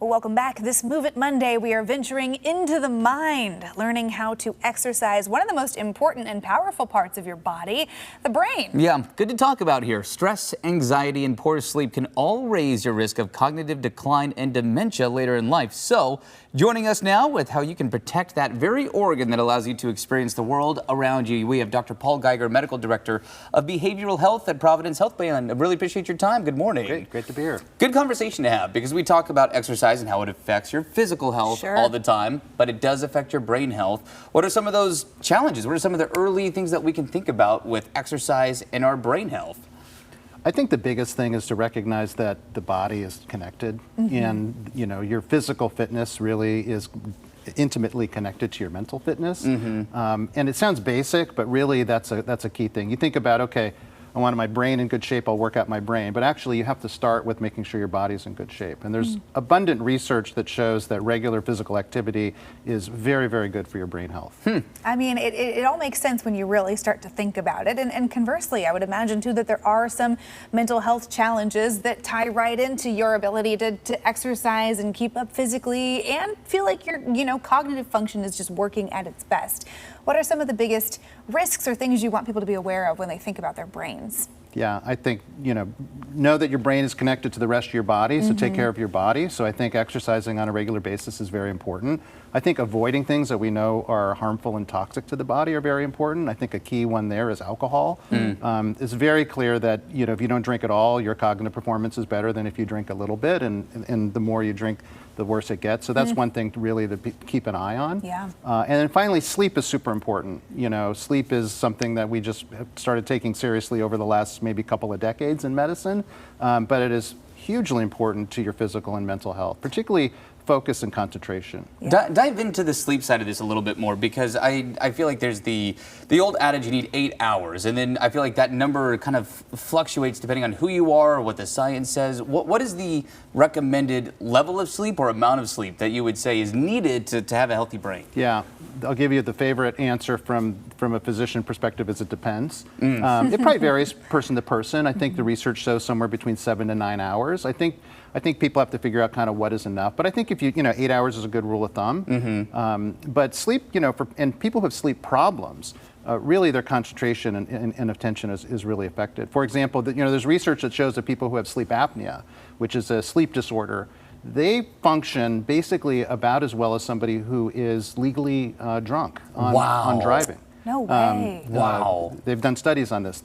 Welcome back. This Move It Monday, we are venturing into the mind, learning how to exercise one of the most important and powerful parts of your body, the brain. Yeah, good to talk about here. Stress, anxiety, and poor sleep can all raise your risk of cognitive decline and dementia later in life. So, joining us now with how you can protect that very organ that allows you to experience the world around you, we have Dr. Paul Geiger, Medical Director of Behavioral Health at Providence Health Plan. I really appreciate your time. Good morning. Great to be here. Good conversation to have because we talk about exercise and how it affects your physical health all the time, but it does affect your brain health. What are some of those challenges? What are some of the early things that we can think about with exercise and our brain health? I think the biggest thing is to recognize that the body is connected, and your physical fitness really is intimately connected to your mental fitness. And it sounds basic, but really that's a key thing. You think about, okay, I want my brain in good shape, I'll work out my brain. But actually, you have to start with making sure your body's in good shape. And there's abundant research that shows that regular physical activity is very, very good for your brain health. I mean, it all makes sense when you really start to think about it. And conversely, I would imagine, too, that there are some mental health challenges that tie right into your ability to exercise and keep up physically and feel like your cognitive function is just working at its best. What are some of the biggest risks or things you want people to be aware of when they think about their brains? Yeah, I think, know that your brain is connected to the rest of your body, so take care of your body. So I think exercising on a regular basis is very important. I think avoiding things that we know are harmful and toxic to the body are very important. I think a key one there is alcohol. It's very clear that, if you don't drink at all, your cognitive performance is better than if you drink a little bit, and the more you drink, the worse it gets. So that's one thing to keep an eye on. Yeah. And then finally, sleep is super important. Sleep is something that we just have started taking seriously over the last maybe couple of decades in medicine, but it is hugely important to your physical and mental health, particularly focus and concentration. Yeah. Dive into the sleep side of this a little bit more, because I feel like there's the old adage you need 8 hours, and then I feel like that number kind of fluctuates depending on who you are or what the science says. What is the recommended level of sleep or amount of sleep that you would say is needed to have a healthy brain? Yeah, I'll give you the favorite answer from a physician perspective is it depends. It probably varies person to person. I think the research shows somewhere between 7 to 9 hours. I think people have to figure out kind of what is enough. But I think if 8 hours is a good rule of thumb. But sleep, and people who have sleep problems, really their concentration and attention is really affected. For example, there's research that shows that people who have sleep apnea, which is a sleep disorder, they function basically about as well as somebody who is legally drunk on driving. No way. Wow. They've done studies on this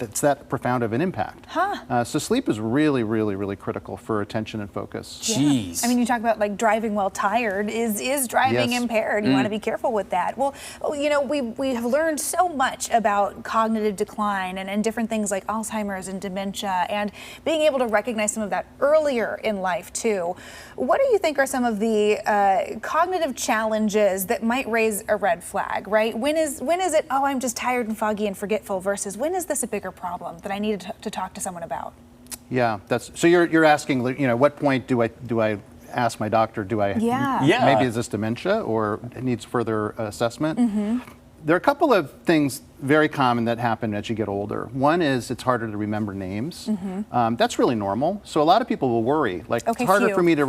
that's that profound of an impact. So sleep is really, really, really critical for attention and focus. Jeez. I mean, you talk about like driving while tired is driving impaired. You want to be careful with that. Well, we have learned so much about cognitive decline and different things like Alzheimer's and dementia, and being able to recognize some of that earlier in life too. What do you think are some of the cognitive challenges that might raise a red flag, right? When is it, oh, I'm just tired and foggy and forgetful, versus when is this a bigger problem that I needed to talk to someone about? Yeah, so you're asking, what point do I ask my doctor, maybe is this dementia or it needs further assessment? There are a couple of things very common that happen as you get older. One is it's harder to remember names. That's really normal. So a lot of people will worry, like it's harder for me to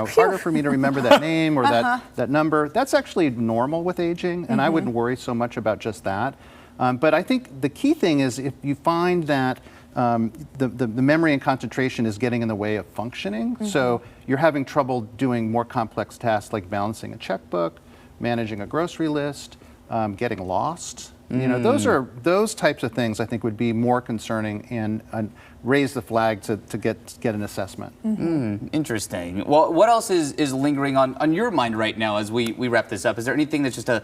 harder for me to remember that name or that number. That's actually normal with aging, and I wouldn't worry so much about just that. But I think the key thing is if you find that the memory and concentration is getting in the way of functioning, so you're having trouble doing more complex tasks like balancing a checkbook, managing a grocery list, getting lost. Those types of things I think would be more concerning and raise the flag to get an assessment. Interesting. Well, what else is lingering on your mind right now as we wrap this up? Is there anything that's just a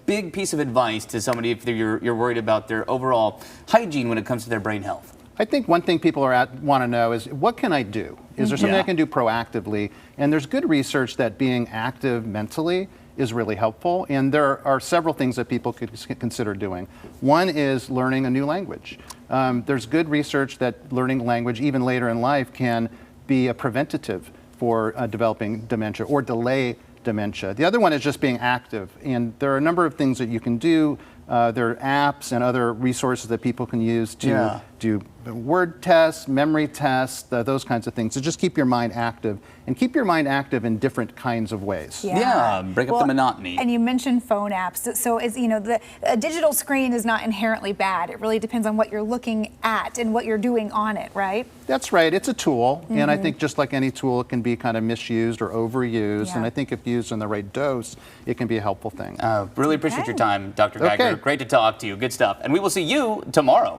big piece of advice to somebody if you're worried about their overall hygiene when it comes to their brain health? I think one thing people want to know is, what can I do? Is there something I can do proactively? And there's good research that being active mentally is really helpful, and there are several things that people could consider doing. One is learning a new language. There's good research that learning language, even later in life, can be a preventative for developing dementia or delay dementia. The other one is just being active, and there are a number of things that you can do. There are apps and other resources that people can use to do word tests, memory tests, those kinds of things. So just keep your mind active, and keep your mind active in different kinds of ways. Yeah, break up the monotony. And you mentioned phone apps. So it's, a digital screen is not inherently bad. It really depends on what you're looking at and what you're doing on it, right? That's right. It's a tool, and I think just like any tool, it can be kind of misused or overused. And I think if used in the right dose, it can be a helpful thing. Really appreciate your time, Dr. Geiger. Okay. Great to talk to you. Good stuff. And we will see you tomorrow.